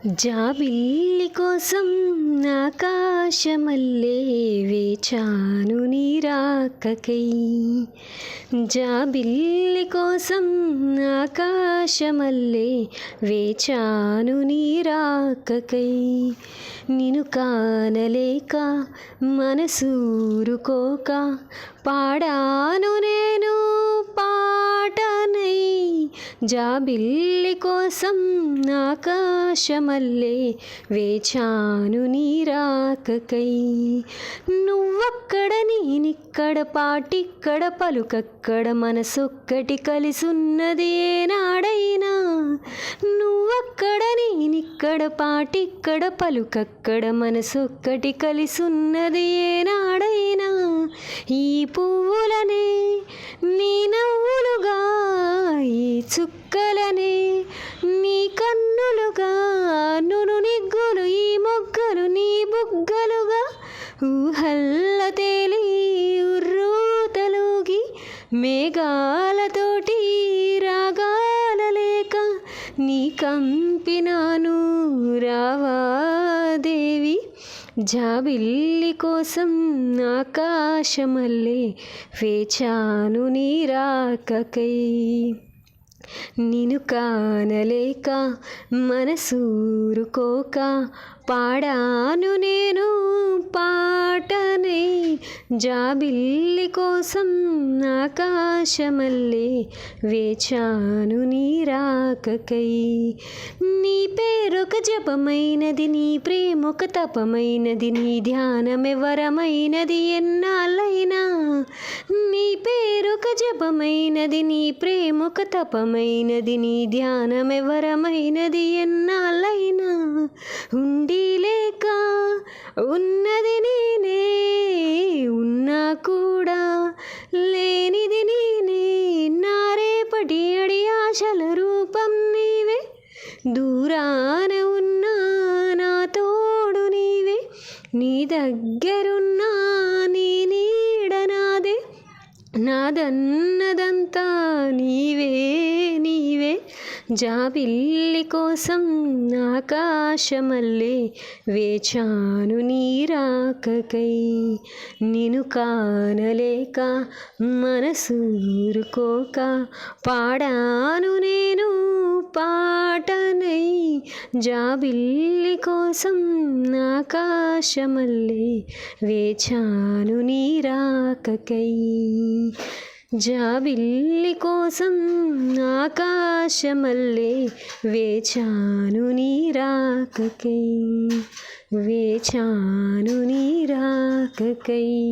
జాబిల్లి కోసం ఆకాశమల్లే వేచాను నీ రాకకై. జాబిల్లి కోసం ఆకాశమల్లే వేచాను నీ రాకకై. నిన్ను కానలేక మనసూరుకోక పాడాను నేను పాటనై. జాబిల్లి కోసం ఆకాశమల్లే వేచాను నీ రాకకై. నువ్వక్కడ నేనిక్కడ పాటిక్కడ పలుకక్కడ మనసొక్కటి కలిసున్నది ఏనాడైనా. నువ్వక్కడ నేనిక్కడ పాటిక్కడ పలుకక్కడ మనసొక్కటి కలిసున్నది ఏనాడైనా. ఈ పువ్వులనే నీ నవ్వులుగా, ఈ చుక్కలనే నీ కన్నులుగా, నును నిగ్గులు ఈ మొగ్గలు నీ బుగ్గలుగా, ఊహల్ల తేలి ఉర్రూతలూగి మేఘాలతోటి రాగాల లేక నీ కంపినాను రావాదేవి. జాబిల్లి కోసం ఆకాశమల్లే వేచాను నీ రాకకై. నిన్ను కానలేక మనసూరుకోక పాడాను నేను పాటనై. జాబిల్లి కోసం ఆకాశమల్లే వేచాను నీ రాకకై. నీ పేరొక జపమైనది, నీ ప్రేమొక తపమైనది, నీ ధ్యానమే వరమైనది ఎన్నాళ్ళైనా. నీ పేరొక జపమైనది, నీ ప్రేమొక తపమైనది, నీ ధ్యానమే వరమైనది ఎన్నాళ్ళైనా. ఉండి లేక ఉన్నది నేనే, ఉన్నా కూడా లేనిది నేనే. నా రేపటి అడి ఆశల రూపం నీవే, దూరాన ఉన్నా నా తోడు నీవే. నీ దగ్గరున్నా నీ నీడ నాదే, నాదన్నదంతా నీవే నీవే. జాబిల్లి కోసం ఆకాశమల్లే వేచాను నీ రాకకై. నిన్ను కానలేక మనసూరుకోక పాడాను నేను పాటనై. జాబిల్లి కోసం ఆకాశమల్లే వేచాను నీ రాకకై. జాబిల్లి కోసం ఆకాశమల్లే వేచాను నీ రాకకై. వేచాను నీ రాకకై.